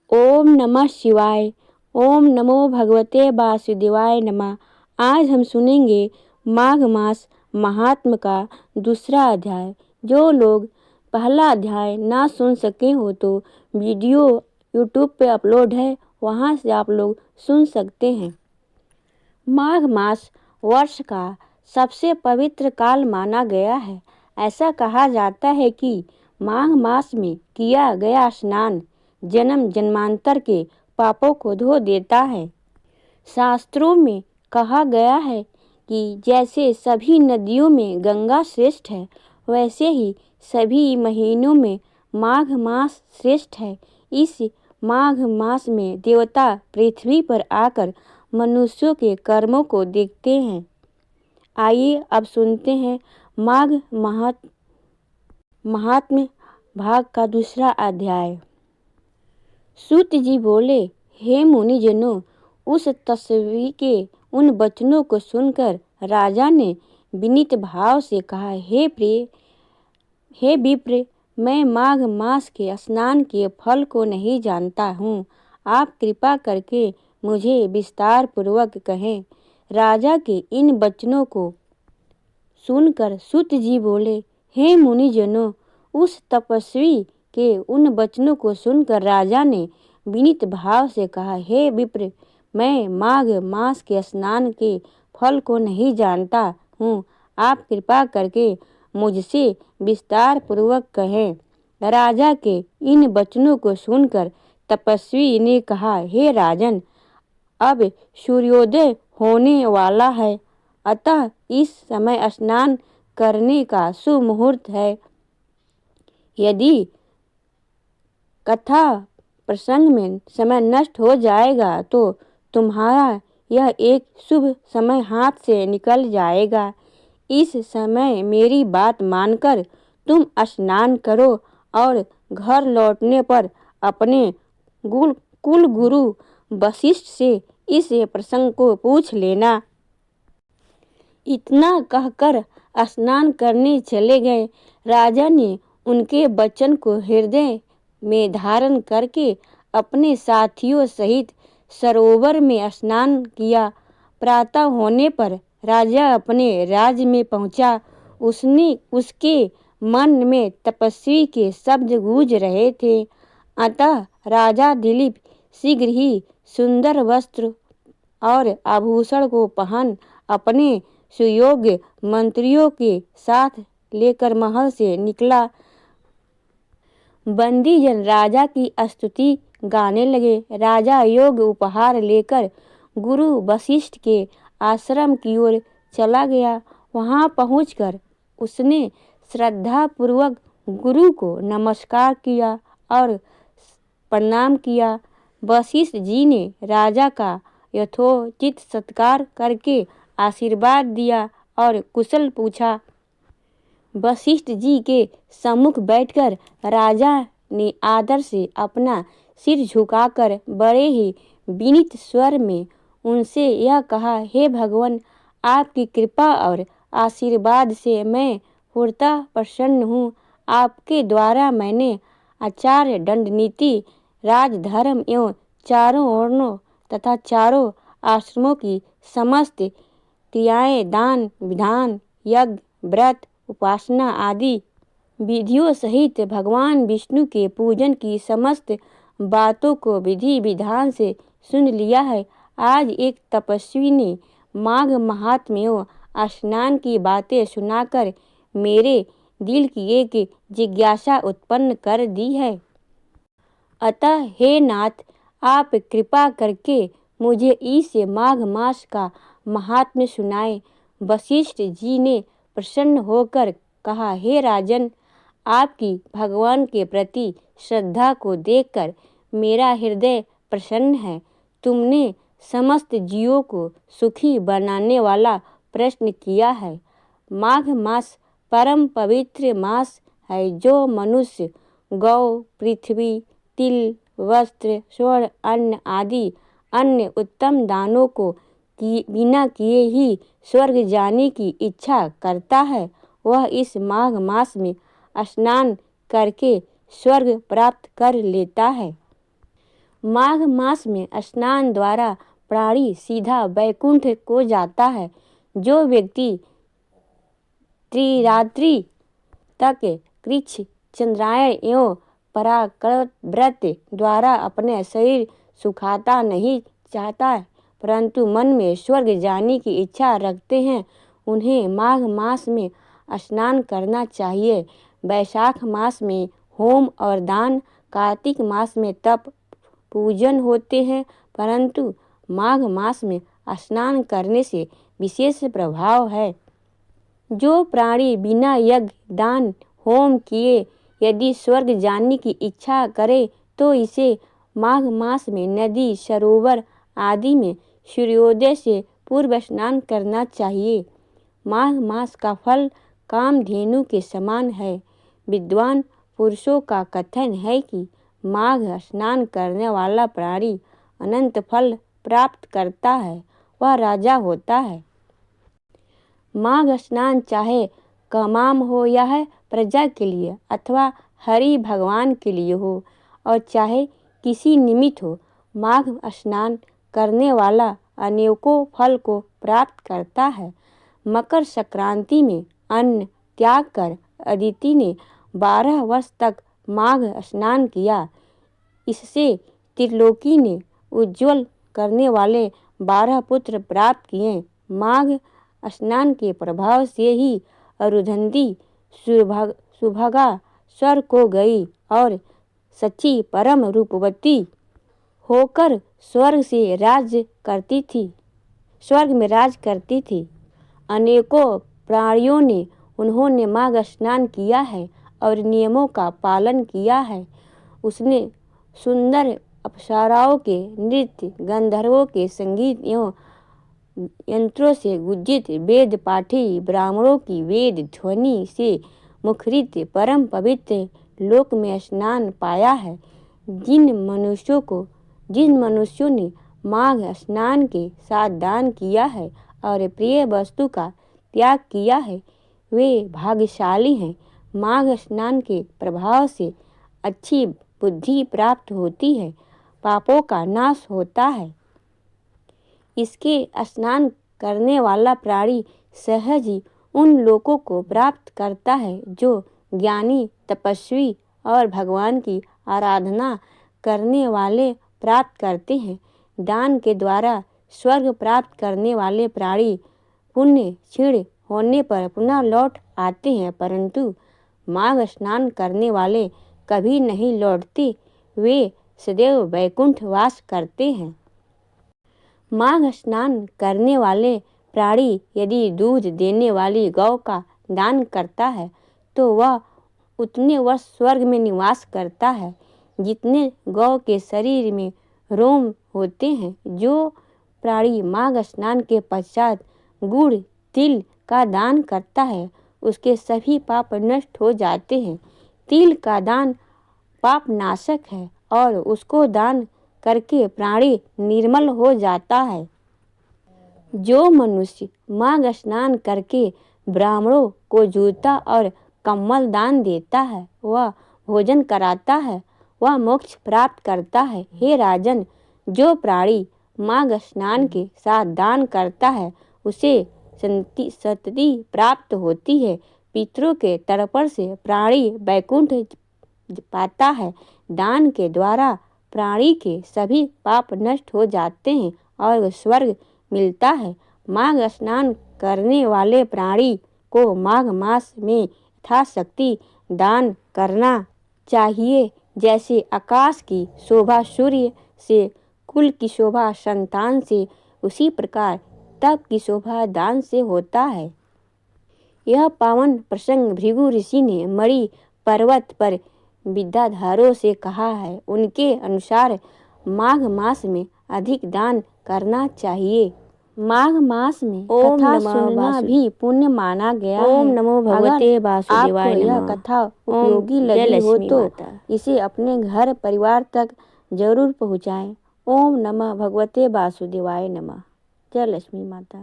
ओम नमः शिवाय। ओम नमो भगवते वासुदेवाय नमः। आज हम सुनेंगे माघ मास महात्म का दूसरा अध्याय। जो लोग पहला अध्याय ना सुन सके हो तो वीडियो यूट्यूब पे अपलोड है, वहाँ से आप लोग सुन सकते हैं। माघ मास वर्ष का सबसे पवित्र काल माना गया है। ऐसा कहा जाता है कि माघ मास में किया गया स्नान जन्म जन्मांतर के पापों को धो देता है। शास्त्रों में कहा गया है कि जैसे सभी नदियों में गंगा श्रेष्ठ है, वैसे ही सभी महीनों में माघ मास श्रेष्ठ है। इस माघ मास में देवता पृथ्वी पर आकर मनुष्यों के कर्मों को देखते हैं। आइए अब सुनते हैं माघ महात्म्य भाग का दूसरा अध्याय। सूत जी बोले, हे मुनिजनों, उस तस्वीर के उन वचनों को सुनकर राजा ने विनीत भाव से कहा, हे विप्र, मैं माघ मास के स्नान के फल को नहीं जानता हूँ। आप कृपा करके मुझे विस्तार पूर्वक कहें। राजा के इन वचनों को सुनकर सूत जी बोले, हे मुनिजनों, उस तपस्वी के उन वचनों को सुनकर राजा ने विनीत भाव से कहा, हे विप्र, मैं माघ मास के स्नान के फल को नहीं जानता हूँ। आप कृपा करके मुझसे विस्तार पूर्वक कहें। राजा के इन वचनों को सुनकर तपस्वी ने कहा, हे राजन, अब सूर्योदय होने वाला है, अतः इस समय स्नान करने का शुभ मुहूर्त है। यदि कथा प्रसंग में समय नष्ट हो जाएगा तो तुम्हारा यह एक शुभ समय हाथ से निकल जाएगा। इस समय मेरी बात मानकर तुम स्नान करो और घर लौटने पर अपने कुल गुरु वशिष्ठ से इस प्रसंग को पूछ लेना। इतना कहकर स्नान करने चले गए। राजा ने उनके वचन को हृदय में धारण करके अपने साथियों सहित सरोवर में स्नान किया। प्रातः होने पर राजा अपने राज्य में पहुंचा। उसके मन में तपस्वी के शब्द गूंज रहे थे। अतः राजा दिलीप शीघ्र ही सुंदर वस्त्र और आभूषण को पहन अपने सुयोग्य मंत्रियों के साथ लेकर महल से निकला। बंदीजन राजा की स्तुति गाने लगे। राजा योग उपहार लेकर गुरु वशिष्ठ के आश्रम की ओर चला गया। वहां पहुंचकर उसने श्रद्धापूर्वक गुरु को नमस्कार किया और प्रणाम किया। वशिष्ठ जी ने राजा का यथोचित सत्कार करके आशीर्वाद दिया और कुशल पूछा। वशिष्ठ जी के सम्मुख बैठकर राजा ने आदर से अपना सिर झुकाकर बड़े ही विनीत स्वर में उनसे यह कहा, हे भगवान, आपकी कृपा और आशीर्वाद से मैं पूर्णतः प्रसन्न हूँ। आपके द्वारा मैंने आचार्य दंड नीति, राजधर्म एवं चारों वर्णों तथा चारों आश्रमों की समस्त क्रियाएं, दान विधान, यज्ञ, व्रत, उपासना आदि विधियों सहित भगवान विष्णु के पूजन की समस्त बातों को विधि विधान से सुन लिया है। आज एक तपस्वी ने माघ महात्म्य एवं स्नान की बातें सुनाकर मेरे दिल की एक जिज्ञासा उत्पन्न कर दी है। अतः हे नाथ, आप कृपा करके मुझे इस माघ मास का महात्म्य सुनाए। वशिष्ठ जी ने प्रसन्न होकर कहा, हे राजन, आपकी भगवान के प्रति श्रद्धा को देखकर मेरा हृदय प्रसन्न है। तुमने समस्त जीवों को सुखी बनाने वाला प्रश्न किया है। माघ मास परम पवित्र मास है, जो मनुष्य गौ, पृथ्वी, तिल, वस्त्र, स्वर्ण, अन्न आदि अन्य उत्तम दानों को बिना किए ही स्वर्ग जाने की इच्छा करता है, वह इस माघ मास में स्नान करके स्वर्ग प्राप्त कर लेता है। माघ मास में स्नान द्वारा प्राणी सीधा वैकुंठ को जाता है। जो व्यक्ति त्रिरात्रि तक कृच्छ चंद्रायण एवं पराक्रम व्रत द्वारा अपने शरीर सुखाता नहीं चाहता है, परंतु मन में स्वर्ग जाने की इच्छा रखते हैं, उन्हें माघ मास में स्नान करना चाहिए। वैशाख मास में होम और दान, कार्तिक मास में तप पूजन होते हैं, परंतु माघ मास में स्नान करने से विशेष प्रभाव है। जो प्राणी बिना यज्ञ दान होम किए यदि स्वर्ग जाने की इच्छा करे तो इसे माघ मास में नदी सरोवर आदि में सूर्योदय से पूर्व स्नान करना चाहिए। माघ मास का फल कामधेनु के समान है। विद्वान पुरुषों का कथन है कि माघ स्नान करने वाला प्राणी अनंत फल प्राप्त करता है, वह राजा होता है। माघ स्नान चाहे कामाम हो या है प्रजा के लिए अथवा हरि भगवान के लिए हो और चाहे किसी निमित्त हो, माघ स्नान करने वाला अनेकों फल को प्राप्त करता है। मकर संक्रांति में अन्न त्याग कर अदिति ने 12 वर्ष तक माघ स्नान किया। इससे त्रिलोकी ने उज्ज्वल करने वाले 12 पुत्र प्राप्त किए। माघ स्नान के प्रभाव से ही अरुंधति सुभगा स्वर्ग को गई और सच्ची परम रूपवती होकर स्वर्ग में राज करती थी। अनेकों प्राणियों ने उन्होंने माघ स्नान किया है और नियमों का पालन किया है। उसने सुंदर अप्सराओं के नृत्य, गंधर्वों के संगीत एवं यंत्रों से गुज्जित वेद पाठी ब्राह्मणों की वेद ध्वनि से मुखरित परम पवित्र लोक में स्नान पाया है। जिन मनुष्यों ने माघ स्नान के साथ दान किया है और प्रिय वस्तु का त्याग किया है, वे भाग्यशाली हैं। माघ स्नान के प्रभाव से अच्छी बुद्धि प्राप्त होती है, पापों का नाश होता है। इसके स्नान करने वाला प्राणी सहज ही उन लोकों को प्राप्त करता है जो ज्ञानी, तपस्वी और भगवान की आराधना करने वाले प्राप्त करते हैं। दान के द्वारा स्वर्ग प्राप्त करने वाले प्राणी पुण्य क्षीण होने पर पुनः लौट आते हैं, परंतु माघ स्नान करने वाले कभी नहीं लौटते, वे सदैव वैकुंठ वास करते हैं। माघ स्नान करने वाले प्राणी यदि दूध देने वाली गौ का दान करता है तो वह उतने वर्ष स्वर्ग में निवास करता है जितने गौ के शरीर में रोम होते हैं। जो प्राणी माघ स्नान के पश्चात गुड़ तिल का दान करता है उसके सभी पाप नष्ट हो जाते हैं। तिल का दान पाप नाशक है और उसको दान करके प्राणी निर्मल हो जाता है। जो मनुष्य माघ स्नान करके ब्राह्मणों को जूता और कम्बल दान देता है, वह भोजन कराता है, वह मोक्ष प्राप्त करता है। हे राजन, जो प्राणी माघ स्नान के साथ दान करता है उसे सतति प्राप्त होती है। पितरों के तर्पण से प्राणी वैकुंठ पाता है। दान के द्वारा प्राणी के सभी पाप नष्ट हो जाते हैं और स्वर्ग मिलता है। माघ स्नान करने वाले प्राणी को माघ मास में यथाशक्ति दान करना चाहिए। जैसे आकाश की शोभा सूर्य से, कुल की शोभा संतान से, उसी प्रकार तप की शोभा दान से होता है। यह पावन प्रसंग भृगु ऋषि ने मणि पर्वत पर विद्याधरों से कहा है। उनके अनुसार माघ मास में अधिक दान करना चाहिए। माघ मास में कथा सुनना भी पुण्य माना गया है। ओम नमो भगवते वासुदेवाय नमः। यह कथा उपयोगी लगी हो तो इसे अपने घर परिवार तक जरूर पहुँचाएं। ओम नमः भगवते वासुदेवाय नमः। जय लक्ष्मी माता।